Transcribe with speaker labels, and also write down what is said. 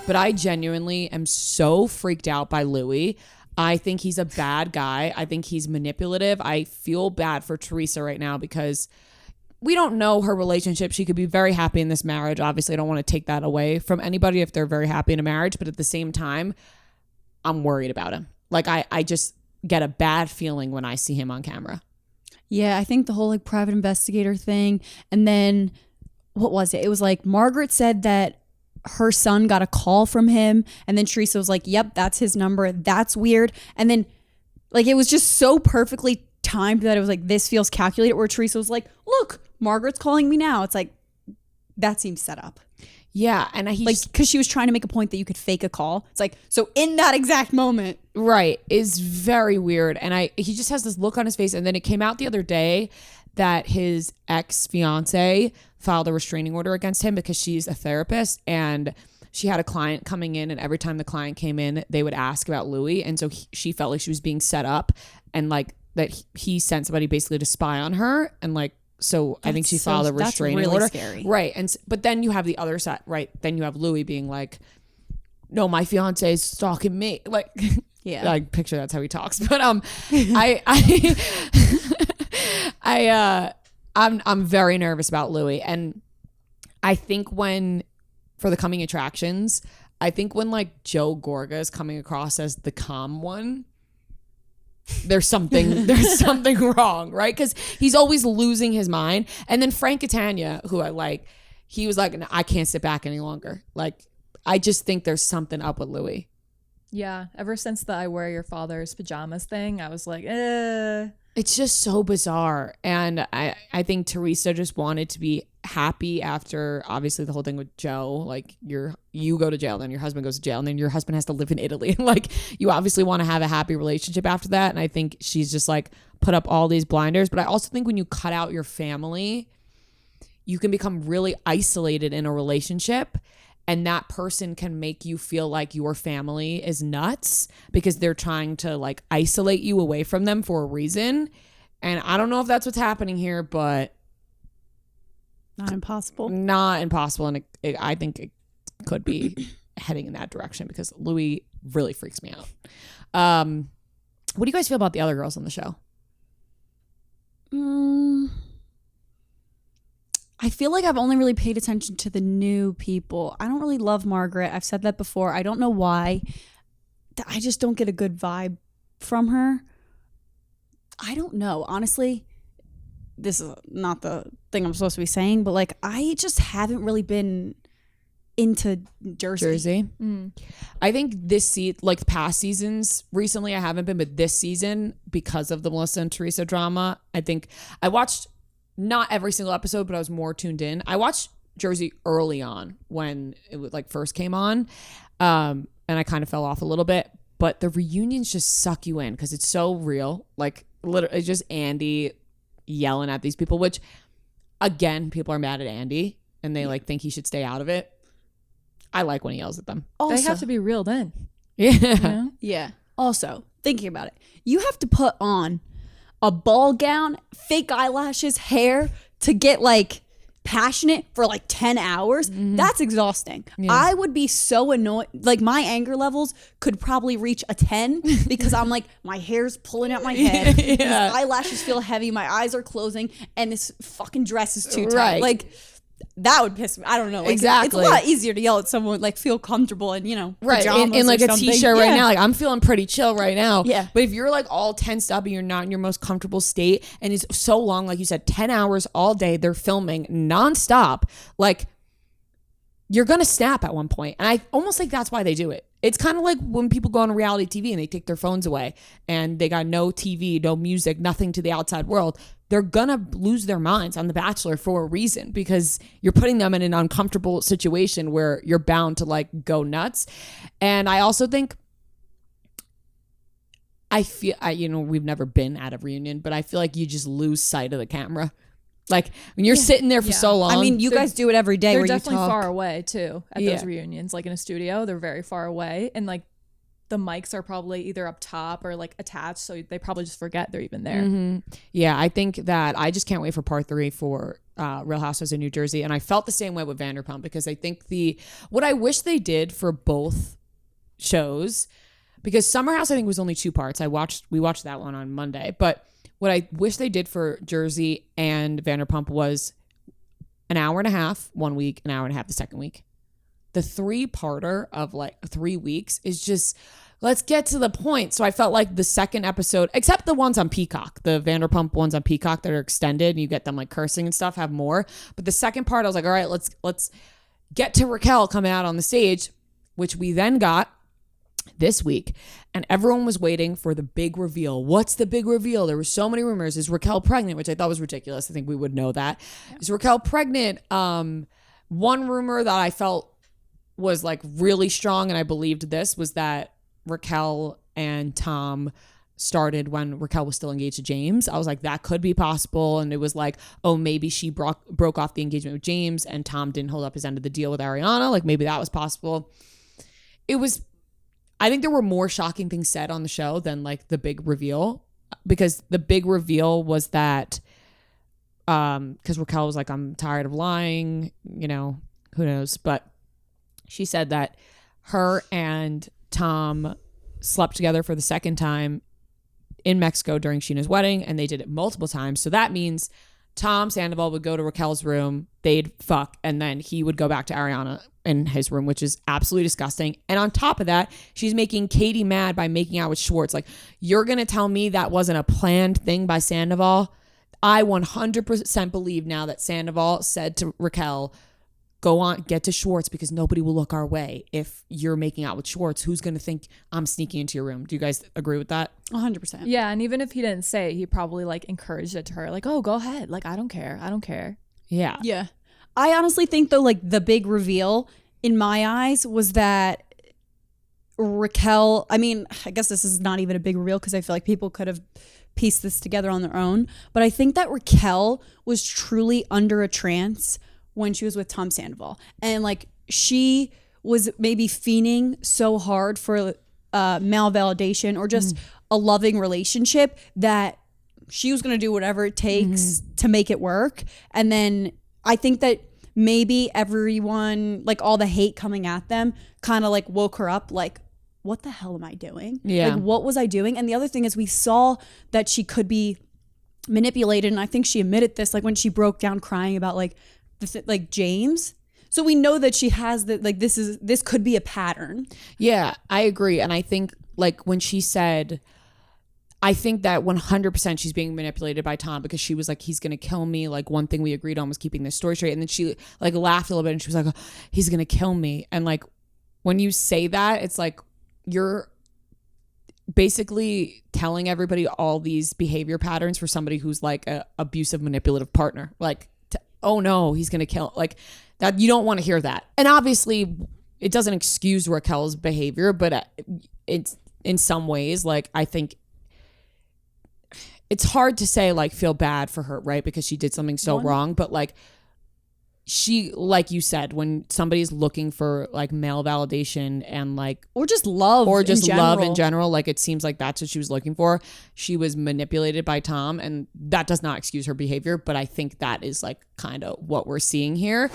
Speaker 1: but I genuinely am so freaked out by Louie. I think he's a bad guy. I think he's manipulative. I feel bad for Teresa right now because we don't know her relationship. She could be very happy in this marriage. Obviously, I don't want to take that away from anybody if they're very happy in a marriage. But at the same time, I'm worried about him. Like, I just get a bad feeling when I see him on camera.
Speaker 2: Yeah, I think the whole like private investigator thing. And then what was it? It was like Margaret said that her son got a call from him. And then Teresa was like, yep, that's his number. That's weird. And then like it was just so perfectly timed that it was like, this feels calculated, where Teresa was like, look, Margaret's calling me now. It's like, that seems set up.
Speaker 1: Yeah. And
Speaker 2: because she was trying to make a point that you could fake a call. It's like, so in that exact moment.
Speaker 1: Right. Is very weird. And he just has this look on his face. And then it came out the other day that his ex-fiance filed a restraining order against him because she's a therapist and she had a client coming in, and every time the client came in, they would ask about Louie. And so she felt like she was being set up, and like that he sent somebody basically to spy on her. And like, so I think she filed a restraining order.
Speaker 2: That's really scary.
Speaker 1: Right. And but then you have the other side, right? Then you have Louie being like, no, my fiance is stalking me. Like, yeah, like picture that's how he talks. But I'm very nervous about Louie. And I think for the coming attractions, I think when like Joe Gorga is coming across as the calm one, there's something wrong, right? Because he's always losing his mind. And then Frank Catania, who I like, he was like, no, I can't sit back any longer. Like, I just think there's something up with Louie.
Speaker 3: Yeah, ever since the I wear your father's pajamas thing, I was like,
Speaker 1: It's just so bizarre. And I think Teresa just wanted to be happy after obviously the whole thing with Joe. Like you go to jail, then your husband goes to jail, and then your husband has to live in Italy. Like, you obviously want to have a happy relationship after that. And I think she's just like put up all these blinders. But I also think when you cut out your family, you can become really isolated in a relationship. And that person can make you feel like your family is nuts because they're trying to like isolate you away from them for a reason. And I don't know if that's what's happening here, but
Speaker 2: not impossible.
Speaker 1: And I think it could be heading in that direction because Louie really freaks me out. What do you guys feel about the other girls on the show?
Speaker 2: I feel like I've only really paid attention to the new people. I don't really love Margaret. I've said that before. I don't know why. I just don't get a good vibe from her. I don't know. Honestly, this is not the thing I'm supposed to be saying, but like, I just haven't really been into Jersey.
Speaker 1: I think like past seasons recently I haven't been, but this season, because of the Melissa and Teresa drama, I think I watched not every single episode, but I was more tuned in. I watched Jersey early on when it was like first came on, and I kind of fell off a little bit. But the reunions just suck you in because it's so real. Like, literally, it's just Andy yelling at these people, which again, people are mad at Andy and they like think he should stay out of it. I like when he yells at them.
Speaker 3: Also, they have to be reeled in.
Speaker 1: Yeah.
Speaker 3: You know?
Speaker 2: Yeah. Also, thinking about it, you have to put on a ball gown, fake eyelashes, hair to get like passionate for like 10 hours. That's exhausting. Yeah. I would be so annoyed. Like, my anger levels could probably reach a 10 because I'm like, my hair's pulling out my head. Yeah. These eyelashes feel heavy. My eyes are closing and this fucking dress is too tight.
Speaker 1: Right.
Speaker 2: Like, that would piss me. I don't know. Like,
Speaker 1: exactly.
Speaker 2: It's a lot easier to yell at someone, like, feel comfortable and, you know,
Speaker 1: right. In like a t-shirt right now. Like, I'm feeling pretty chill right now.
Speaker 2: Yeah.
Speaker 1: But if you're like all tensed up and you're not in your most comfortable state and it's so long, like you said, 10 hours all day, they're filming nonstop, like, you're going to snap at one point. And I almost think that's why they do it. It's kind of like when people go on reality TV and they take their phones away and they got no TV, no music, nothing to the outside world. They're going to lose their minds on The Bachelor for a reason because you're putting them in an uncomfortable situation where you're bound to like go nuts. And I also think we've never been at a reunion, but I feel like you just lose sight of the camera. Like, when you're sitting there for so long.
Speaker 2: I mean, you guys do it every day.
Speaker 3: They're
Speaker 2: where
Speaker 3: definitely
Speaker 2: you talk.
Speaker 3: far away too at those reunions. Like, in a studio, they're very far away, and like the mics are probably either up top or like attached, so they probably just forget they're even there.
Speaker 1: Yeah, I think that I just can't wait for part 3 for Real Housewives of New Jersey. And I felt the same way with Vanderpump, because I think what I wish they did for both shows, because Summer House I think was only 2 parts. We watched that one on Monday, but what I wish they did for Jersey and Vanderpump was an hour and a half one week, an hour and a half the second week. The 3-parter of like 3 weeks is just, let's get to the point. So I felt like the second episode, except the ones on Peacock, the Vanderpump ones on Peacock that are extended and you get them like cursing and stuff, have more. But the second part, I was like, all right, let's get to Raquel coming out on the stage, which we then got this week. And everyone was waiting for the big reveal. What's the big reveal? There were so many rumors. Is Raquel pregnant? Which I thought was ridiculous. I think we would know that. Yeah. Is Raquel pregnant? One rumor that I felt was like really strong, and I believed this, was that Raquel and Tom started when Raquel was still engaged to James. I was like, that could be possible. And it was like, oh, maybe she broke off the engagement with James and Tom didn't hold up his end of the deal with Ariana. Like maybe that was possible. I think there were more shocking things said on the show than like the big reveal, because the big reveal was that because Raquel was like, I'm tired of lying, you know, who knows, but she said that her and Tom slept together for the second time in Mexico during Sheena's wedding, and they did it multiple times. So that means Tom Sandoval would go to Raquel's room, they'd fuck, and then he would go back to Ariana in his room, which is absolutely disgusting. And on top of that, she's making Katie mad by making out with Schwartz. Like, you're going to tell me that wasn't a planned thing by Sandoval? I 100% believe now that Sandoval said to Raquel, go on, get to Schwartz, because nobody will look our way. If you're making out with Schwartz, who's going to think I'm sneaking into your room? Do you guys agree with that?
Speaker 2: 100%.
Speaker 3: Yeah, and even if he didn't say it, he probably like encouraged it to her. Like, oh, go ahead. Like, I don't care.
Speaker 1: Yeah.
Speaker 2: Yeah. I honestly think though, like the big reveal in my eyes was that Raquel, I mean, I guess this is not even a big reveal because I feel like people could have pieced this together on their own. But I think that Raquel was truly under a trance when she was with Tom Sandoval. And like she was maybe fiending so hard for male validation or just a loving relationship that she was going to do whatever it takes to make it work. And then I think that maybe everyone, like all the hate coming at them kind of like woke her up like, what the hell am I doing?
Speaker 1: Yeah.
Speaker 2: Like, what was I doing? And the other thing is we saw that she could be manipulated. And I think she admitted this, like when she broke down crying about like, like James. So we know that she has that, like, this could be a pattern.
Speaker 1: Yeah, I agree. And I think like when she said, I think that 100% she's being manipulated by Tom, because she was like, he's going to kill me. Like one thing we agreed on was keeping this story straight. And then she like laughed a little bit and she was like, oh, he's going to kill me. And like, when you say that, it's like, you're basically telling everybody all these behavior patterns for somebody who's like a abusive, manipulative partner. Like, oh no, he's going to kill, like that. You don't want to hear that. And obviously it doesn't excuse Raquel's behavior, but it's in some ways, like, I think it's hard to say like feel bad for her, right? Because she did something so wrong, but like she, like you said, when somebody's looking for like male validation and like,
Speaker 2: or just love
Speaker 1: in general, like it seems like that's what she was looking for. She was manipulated by Tom, and that does not excuse her behavior, but I think that is like kind of what we're seeing here.